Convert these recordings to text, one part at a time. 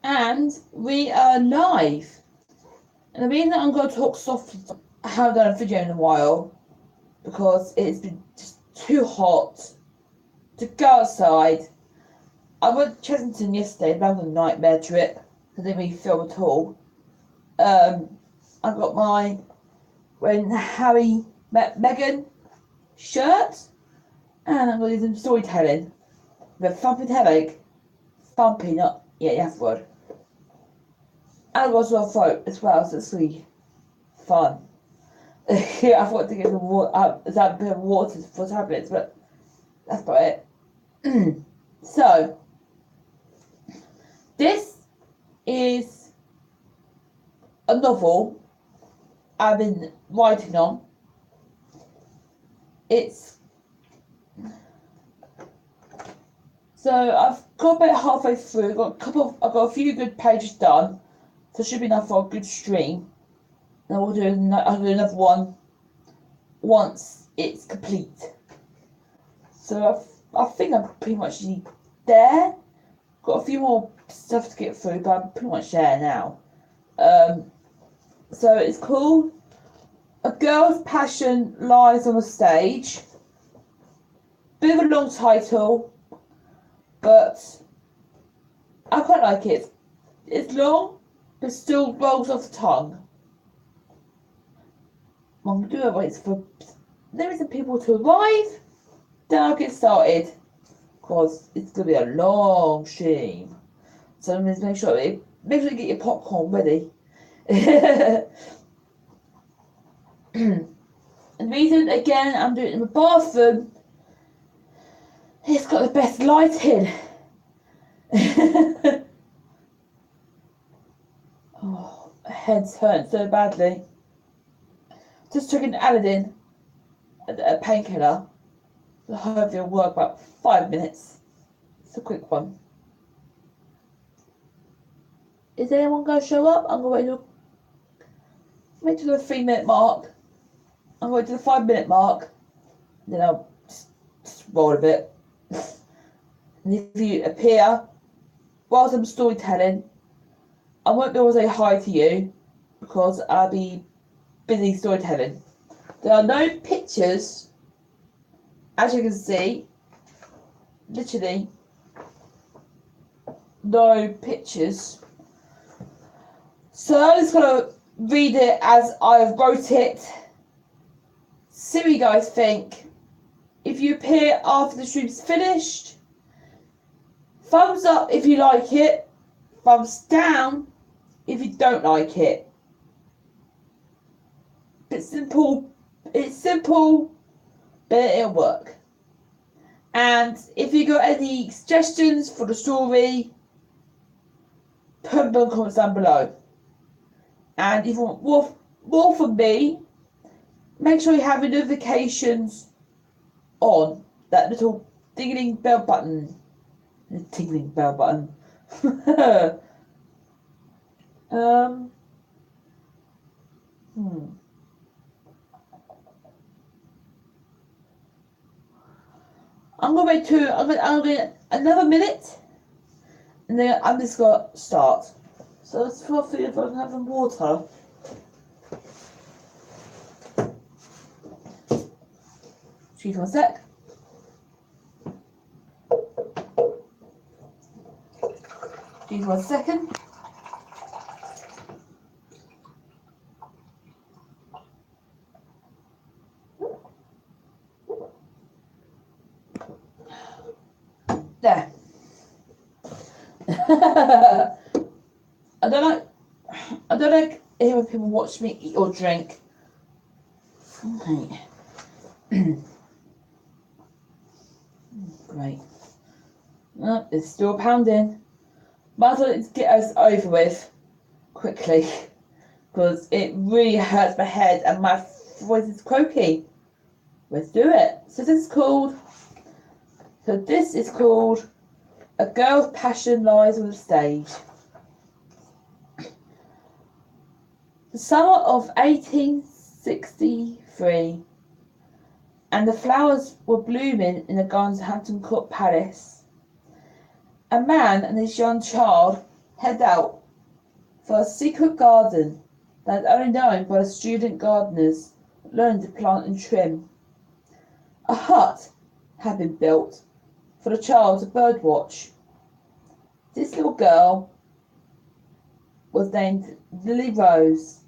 And we are live. And the reason I'm going to talk softly, I haven't done a video in a while because it's been just too hot to go outside. I went to Chessington yesterday, that was a nightmare trip. I didn't really film at all. I got my When Harry Met Meghan shirt, and I'm going to do some storytelling with Thumping Headache. Thumping, not, yeah, that's the word. And I've got a throat as well, so it's really fun. Yeah, I thought to get some water, a bit of water for tablets, but that's about it. So, this is a novel I've been writing on. So I've got about halfway through. I've got a few good pages done, so it should be enough for a good stream. And I'll do another one once it's complete. So I think I'm pretty much there. Got a few more stuff to get through, but I'm pretty much there now. So it's called A Girl's Passion Lies on the Stage. Bit of a long title, but I quite like it. It's long, but still rolls off the tongue. I'm going to do it wait for there is some people to arrive. Then I'll get started, because it's going to be a long stream. So make sure you get your popcorn ready. And the reason, again, I'm doing it in the bathroom, it's got the best lighting. Oh, my head's hurting so badly. Just took an Aladdin, a painkiller. So hopefully it'll work about 5 minutes. It's a quick one. Is anyone going to show up? I'm going to wait till the 3-minute mark. I'm going to the 5-minute mark. Then I'll just roll a bit. And if you appear whilst I'm storytelling, I won't be able to say hi to you because I'll be busy storytelling. There are no pictures, as you can see. Literally, no pictures. So I'm just gonna read it as I wrote it. See what you guys think. If you appear after the stream's finished, thumbs up if you like it, thumbs down if you don't like it. It's simple, but it'll work. And if you got any suggestions for the story, put them in the comments down below. And if you want more from me, make sure you have your notifications on. That little dingling bell button. The tingling bell button. I'm gonna wait another minute, and then I'm just gonna start. So let's feel free if I can have some water. Excuse 1 sec. Excuse 1 second. There. I don't like hearing people watch me eat or drink. Okay. Great. Oh, it's still pounding. Might as well get us over with quickly, because it really hurts my head and my voice is croaky. Let's do it. So this is called A Girl's Passion Lies on the Stage. The summer of 1863, and the flowers were blooming in the gardens of Hampton Court Palace. A man and his young child head out for a secret garden that is only known by the student gardeners learning to plant and trim. A hut had been built for the child to birdwatch. This little girl was named Lily Rose,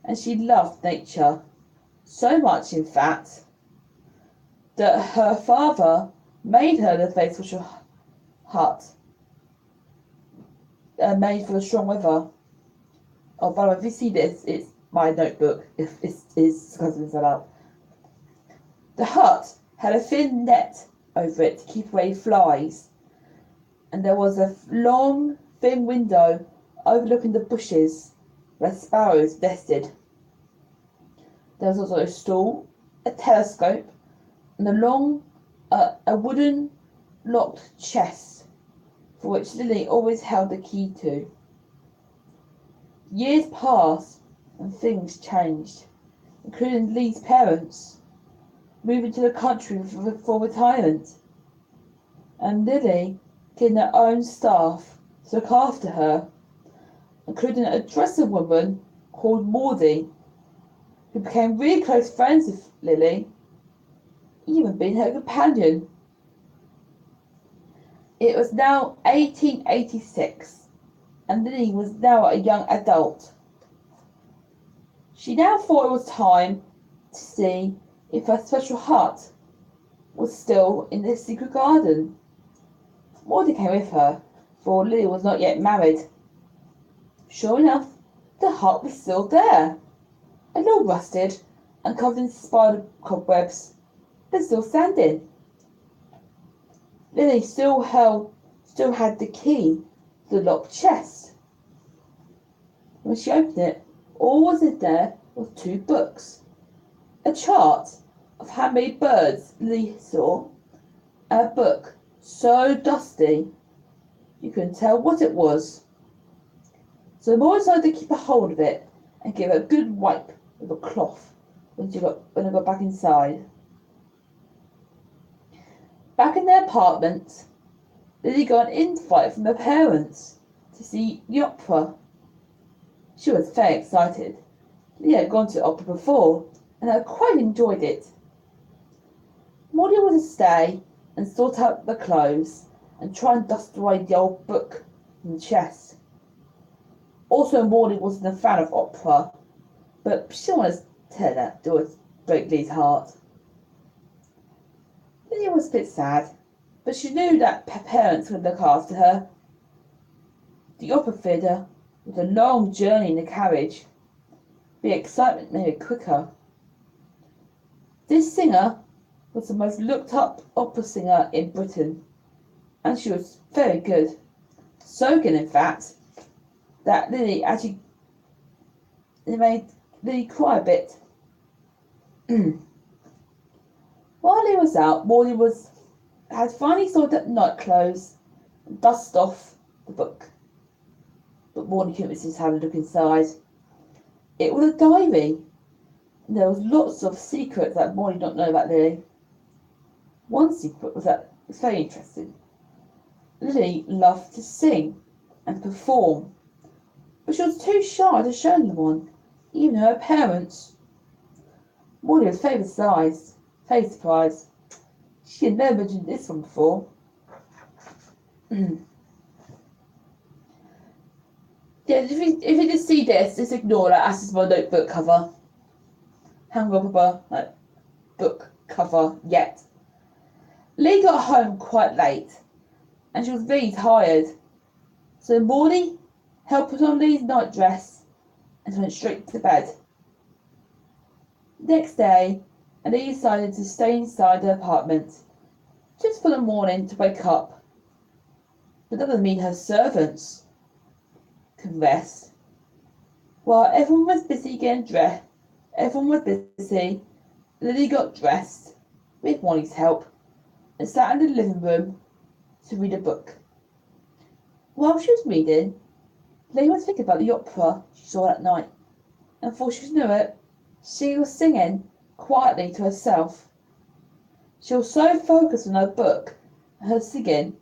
and she loved nature, so much in fact that her father made her the faithful hut made for the strong weather. Oh, by the way, if you see this, it's my notebook. If it's cousin set up. The hut had a thin net over it to keep away flies, and there was a long, thin window overlooking the bushes where sparrows nested. There was also a stool, a telescope, and a wooden locked chest for which Lily always held the key to. Years passed and things changed, including Lily's parents moving to the country for retirement, and Lily getting her own staff to look after her, including a dressing woman called Maudie, who became really close friends with Lily, even being her companion. It was now 1886, and Lily was now a young adult. She now thought it was time to see if her special hut was still in the secret garden. Maudie came with her, for Lily was not yet married. Sure enough, the hut was still there, a little rusted and covered in spider cobwebs, but still standing. Lily still had the key to the locked chest. When she opened it, all was in there was 2 books, a chart of handmade birds Lily saw, and a book so dusty you couldn't tell what it was. So Maud decided to keep a hold of it and give it a good wipe with a cloth when I got back inside. Back in their apartment, Lily got an invite from her parents to see the opera. She was very excited. Lily had gone to the opera before and had quite enjoyed it. Maudie was to stay and sort out the clothes and try and dust away the old book from the chest. Also, Maudie wasn't a fan of opera, but she didn't want to tell that it would break Lily's heart. Lily was a bit sad, but she knew that her parents would look after her. The opera theatre was a long journey in the carriage. The excitement made it quicker. This singer was the most looked up opera singer in Britain, and she was very good. So good, in fact, that Lily actually it made Lily cry a bit. While Lily was out, Maudie had finally sorted up night clothes and dusted off the book. But Maudie couldn't resist having a look inside. It was a diary, and there was lots of secrets that Maudie did not know about Lily. One secret was that it was very interesting. Lily loved to sing and perform, but she was too shy to show anyone, even her parents. Maudie was very surprised. She had never mentioned this one before. Yeah, if you just see this, just ignore that. That's just my notebook cover. Haven't got a proper book cover yet. Lee got home quite late, and she was very tired. So Maudie helped put on Lee's nightdress and went straight to bed. Next day, Lee decided to stay inside her apartment just for the morning to wake up. But that doesn't mean her servants can rest. While everyone was busy getting dressed, Lily got dressed with Molly's help and sat in the living room to read a book. While she was reading, Lily was thinking about the opera she saw that night, and before she knew it, she was singing quietly to herself. She was so focused on her book and her singing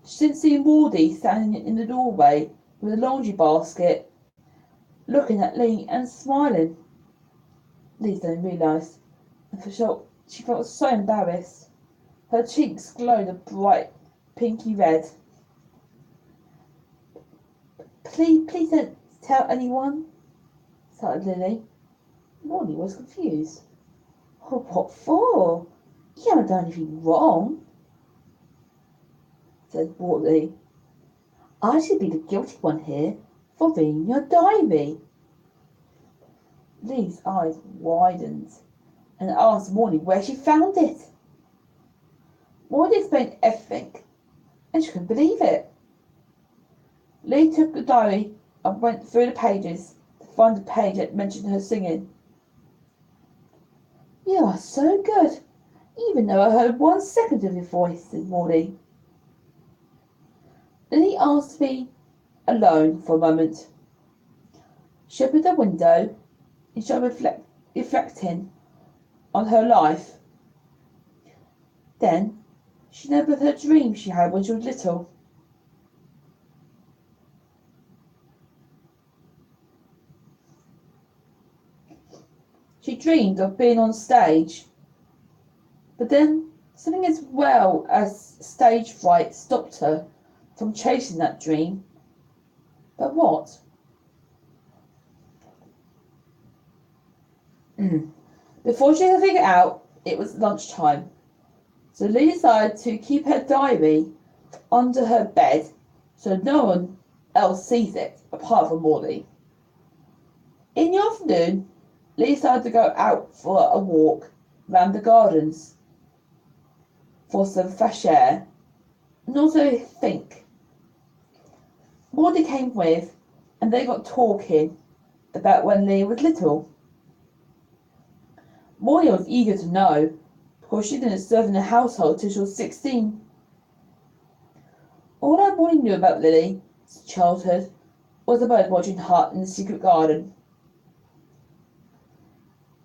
She didn't see Maudie standing in the doorway with a laundry basket, looking at Lee and smiling. Lee didn't realise, and for sure she felt so embarrassed. Her cheeks glowed a bright pinky red. Please don't tell anyone, started Lily. Maudie was confused. Oh, what for? You haven't done anything wrong, said Maudie. I should be the guilty one here for reading your diary. Lee's eyes widened and asked Maudie where she found it. Maudie explained everything, and she couldn't believe it. Lee took the diary and went through the pages to find the page that mentioned her singing. You are so good, even though I heard 1 second of your voice, said Maudie. Lily asked to be alone for a moment. She opened the window and started reflecting on her life. Then she remembered her dream she had when she was little. She dreamed of being on stage, but then something as well as stage fright stopped her from chasing that dream. But what? Before she could figure it out, it was lunchtime. So Lee decided to keep her diary under her bed so no one else sees it apart from Maudie. In the afternoon, Lee decided to go out for a walk round the gardens for some fresh air and also think. Maudie came with, and they got talking about when Lee was little. Maudie was eager to know, because she didn't serve in a household till she was 16. All that Maudie knew about Lily's childhood was a bird-watching hut in the secret garden.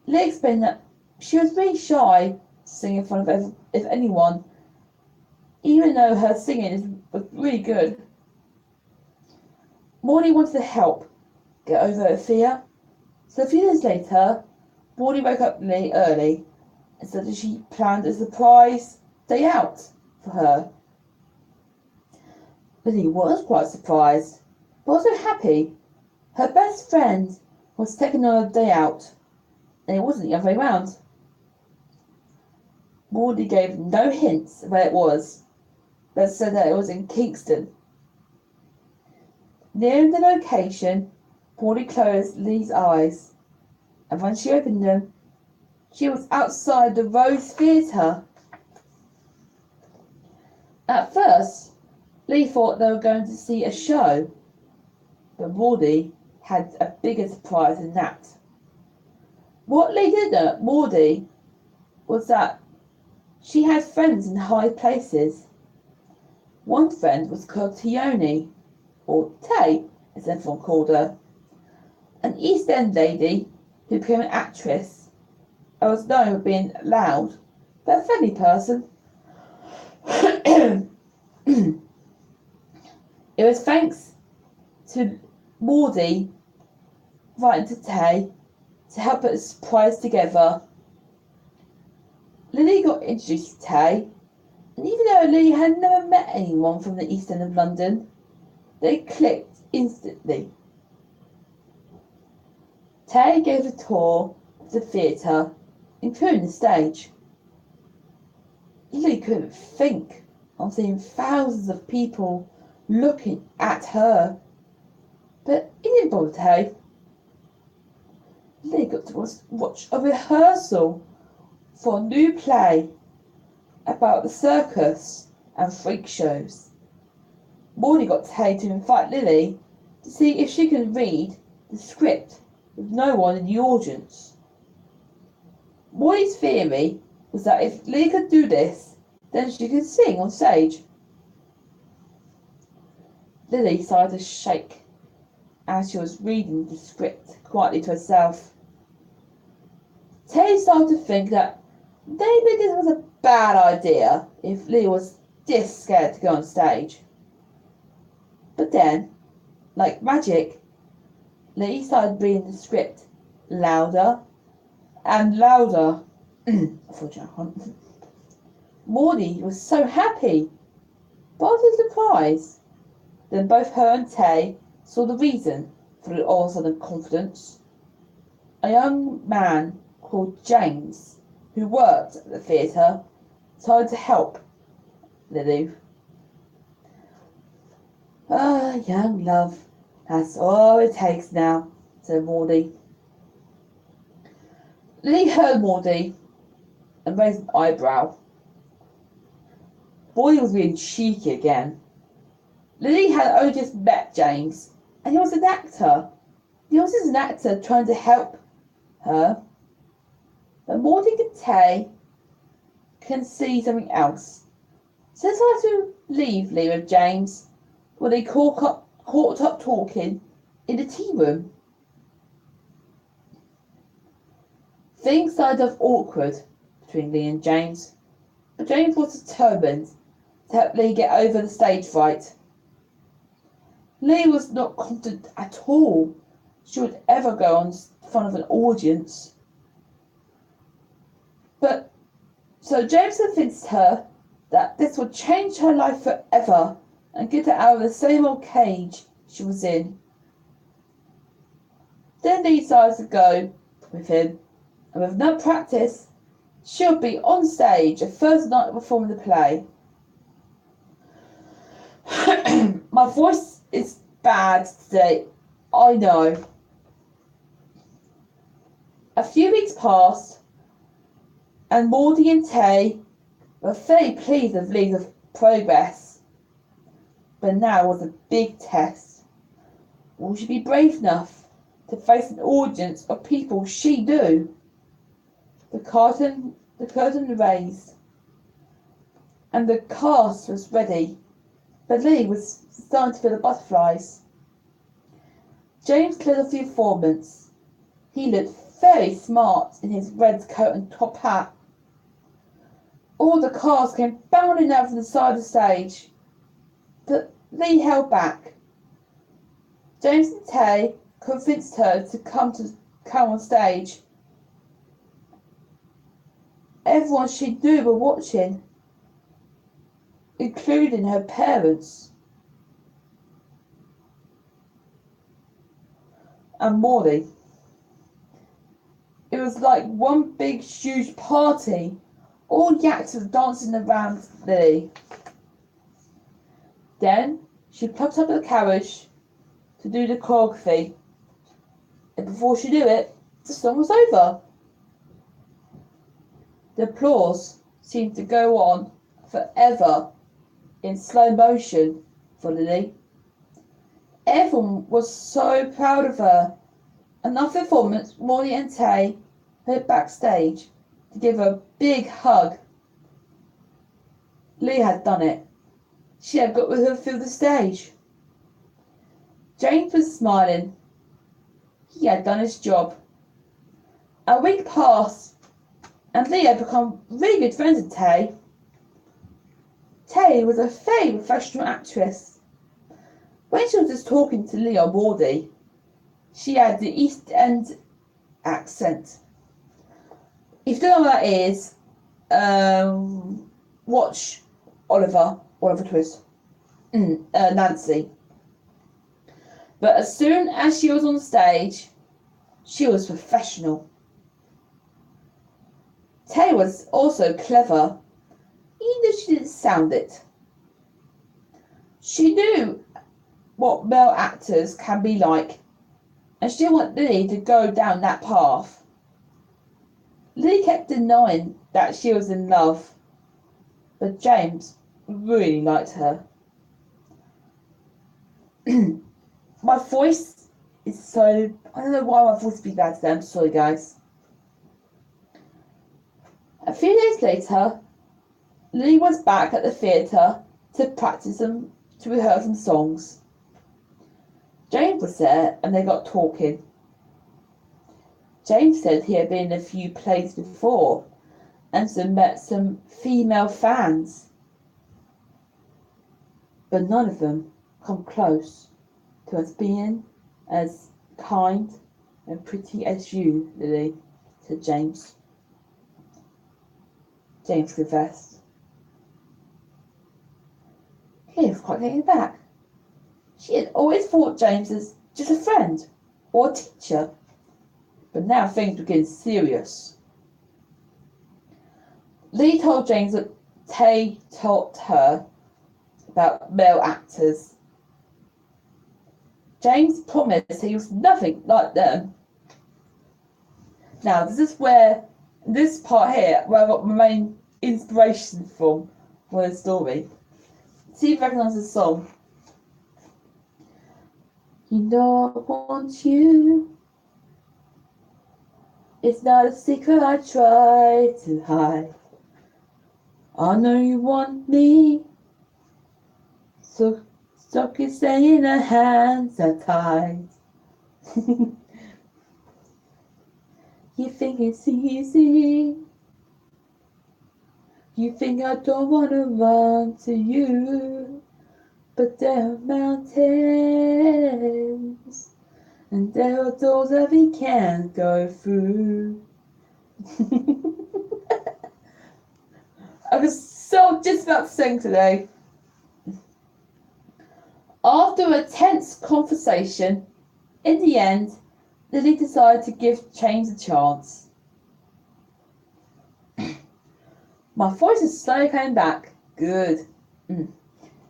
Lee explained that she was really shy to sing in front of anyone, even though her singing was really good. Maudie wanted to help get over her fear, so a few days later, Maudie woke up Lee early and said that she planned a surprise day out for her. Lily was quite surprised, but also happy. Her best friend was taking on a day out, and it wasn't the other way round. Maudie gave no hints where it was, but said that it was in Kingston. Nearing the location, Maudie closed Lee's eyes, and when she opened them, she was outside the Rose Theatre. At first, Lee thought they were going to see a show, but Maudie had a bigger surprise than that. What Lee didn't know at Maudie was that she had friends in high places. One friend was called Tione, or Tay, as everyone called her, an East End lady who became an actress and was known for being loud but a friendly person. It was thanks to Maudie writing to Tay to help put the surprise together. Lily got introduced to Tay, and even though Lily had never met anyone from the East End of London, they clicked instantly. Tay gave a tour of the theatre, including the stage. Lily couldn't think of seeing thousands of people looking at her, but it didn't bother Tay. Lily got to watch a rehearsal for a new play about the circus and freak shows. Maudie got Tay to invite Lily to see if she could read the script with no one in the audience. Maudie's theory was that if Lily could do this, then she could sing on stage. Lily started to shake as she was reading the script quietly to herself. Tay started to think that maybe this was a bad idea if Lily was this scared to go on stage. But then, like magic, Lee started reading the script louder and louder. Unfortunately, Maudie was so happy, but was surprised. Then both her and Tay saw the reason for the all sudden confidence. A young man called James, who worked at the theatre, tried to help Lily. Ah, young love, that's all it takes now, said Maudie. Lily heard Maudie and raised an eyebrow. Maudie was being cheeky again. Lily had only just met James, and he was an actor. He was just an actor trying to help her. But Maudie and Tay can see something else. So they decided to leave Lee with James when they caught up talking in the tea room. Things started off awkward between Lee and James, but James was determined to help Lee get over the stage fright. Lee was not confident at all she would ever go on in front of an audience. But so James convinced her that this would change her life forever and get her out of the same old cage she was in. Then Lee decided to go with him, and with no practice, she would be on stage the first night of performing the play. My voice is bad today, I know. A few weeks passed, and Maudie and Tay were very pleased with Lee's progress. But now was a big test. Will she be brave enough to face an audience of people she knew? The curtain raised, and the cast was ready, but Lee was starting to feel the butterflies. James cleared off the performance. He looked very smart in his red coat and top hat. All the cast came bounding out from the side of the stage, but Lee held back. James and Tay convinced her to come on stage. Everyone she knew were watching, including her parents and Maudie. It was like one big huge party, all the actors dancing around Lily. Then she plucked up the carriage to do the choreography, and before she knew it, the song was over. The applause seemed to go on forever in slow motion for Lily. Everyone was so proud of her. Another performance, Maudie and Tay went backstage to give her a big hug. Lee had done it. She had got with her through the stage. James was smiling. He had done his job. A week passed, and Lee had become really good friends with Tay. Tay was a very professional actress. When she was just talking to Lee or Maudie, she had the East End accent. If you don't know what that is, watch Oliver Twist, Nancy. But as soon as she was on stage, she was professional. Tay was also clever, even if she didn't sound it. She knew what male actors can be like, and she didn't want Lily to go down that path. Lily kept denying that she was in love, but James really liked her. My voice is so... I don't know why my voice be bad today. I'm sorry, guys. A few days later, Lily was back at the theatre to practice to rehearse some songs. James was there and they got talking. James said he had been in a few plays before and met some female fans, but none of them come close to us being as kind and pretty as you, Lily, said James. James confessed. He was quite taken aback. She had always thought James as just a friend or a teacher, but now things were getting serious. Lee told James that Tay taught her about male actors. James promised he was nothing like them. Now, this part here, where I got my main inspiration from for the story. See if you recognise the song. You know I want you. It's not a secret I try to hide. I know you want me. So stop you saying our hands are tied. You think it's easy. You think I don't want to run to you. But there are mountains. And there are doors that we can't go through. I was so just about to sing today. After a tense conversation, in the end, Lily decided to give James a chance. My voice is slowly coming back. Good. The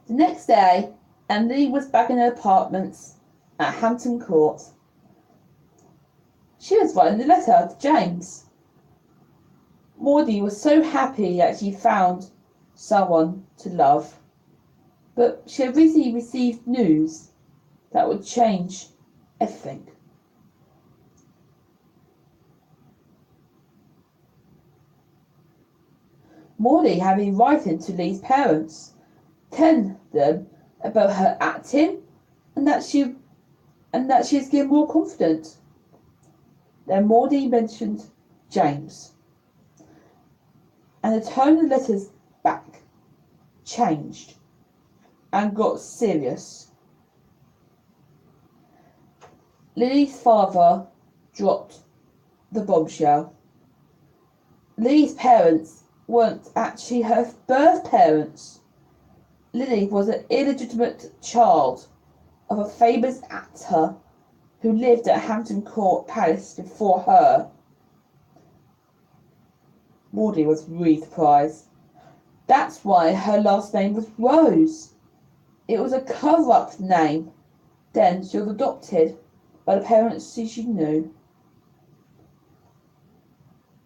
next day, Emily was back in her apartments at Hampton Court. She was writing the letter to James. Maudie was so happy that she found someone to love, but she had recently received news that would change everything. Maudie had been writing to Lee's parents, telling them about her acting and that she is getting more confident. Then Maudie mentioned James, and the tone of the letters back changed and got serious. Lily's father dropped the bombshell. Lily's parents weren't actually her birth parents. Lily was an illegitimate child of a famous actor who lived at Hampton Court Palace before her. Maudie was really surprised. That's why her last name was Rose. It was a cover-up name. Then she was adopted by the parents she knew.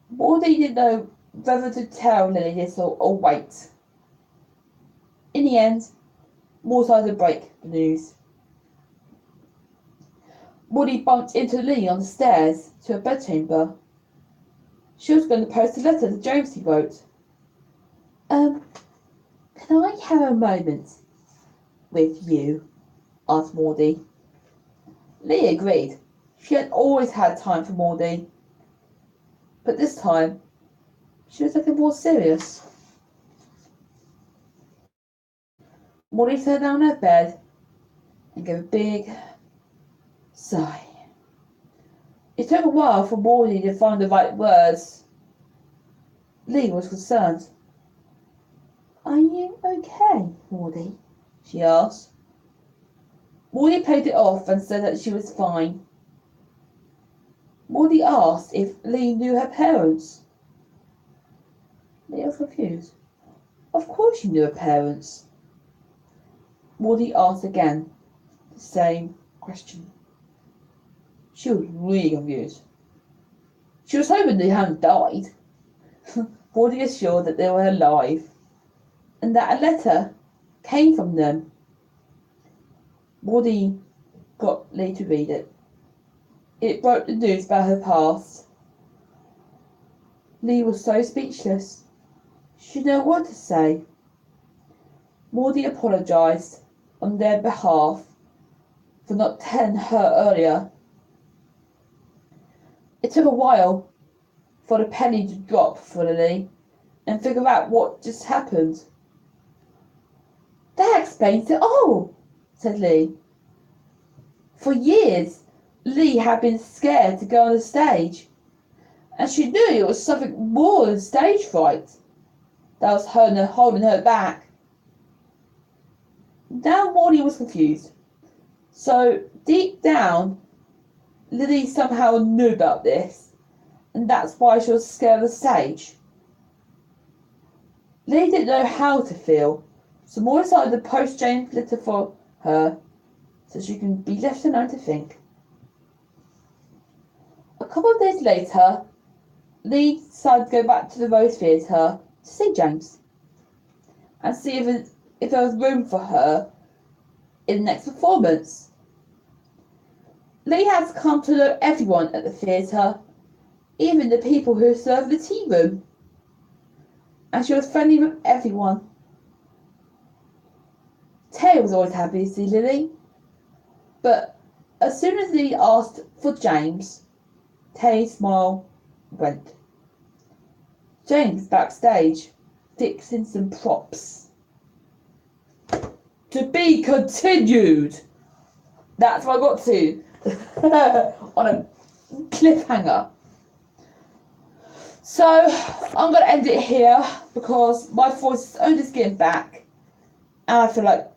Maudie didn't know whether to tell Lily this or wait. In the end, Maudie decided to break the news. Maudie bumped into Lily on the stairs to her bedchamber. She was going to post a letter to James he wrote. Can I have a moment with you? Asked Maudie. Lily agreed. She had always had time for Maudie. But this time, she was looking more serious. Maudie sat down on her bed and gave a big sigh. It took a while for Maudie to find the right words. Lee was concerned. Are you okay, Maudie? She asked. Maudie played it off and said that she was fine. Maudie asked if Lee knew her parents. Lee was confused. Of course she knew her parents. Maudie asked again, the same question. She was really confused. She was hoping they hadn't died. Maudie assured that they were alive and that a letter came from them. Maudie got Lee to read it. It broke the news about her past. Lee was so speechless. She didn't know what to say. Maudie apologised on their behalf for not telling her earlier. It took a while for the penny to drop for Lily and figure out what just happened. That explains it all, said Lee. For years, Lee had been scared to go on the stage, and she knew it was something more than stage fright that was holding her back. Now Morley was confused. So deep down, Lily somehow knew about this, and that's why she was scared of the stage. Lily didn't know how to feel, so Morley decided to post James' letter for her so she can be left alone to think. A couple of days later, Lee decided to go back to the Rose Theatre to see James and see if there was room for her in the next performance. Lee had come to know everyone at the theatre, even the people who served the tea room, and she was friendly with everyone. Tay was always happy to see Lily, but as soon as Lee asked for James, Tay's smile went. James backstage, fixing some props. To be continued. That's what I got to. On a cliffhanger. So I'm going to end it here because my voice is only just getting back and I feel like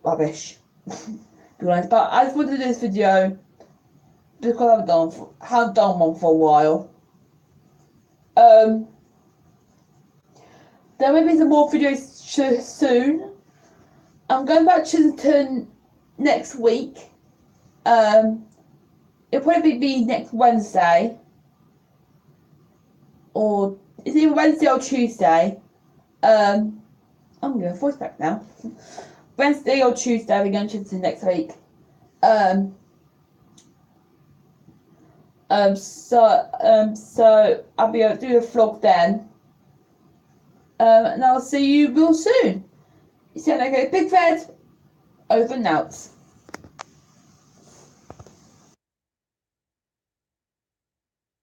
rubbish. But I just wanted to do this video because I haven't done one for a while. There may be some more videos soon. I'm going back to Chisington next week. It'll probably be next Wednesday. Or it's either Wednesday or Tuesday. I'm going to voice back now. Wednesday or Tuesday we're going to Chisington next week. So I'll be able to do the vlog then. And I'll see you real soon. So okay, Big Red, over and out.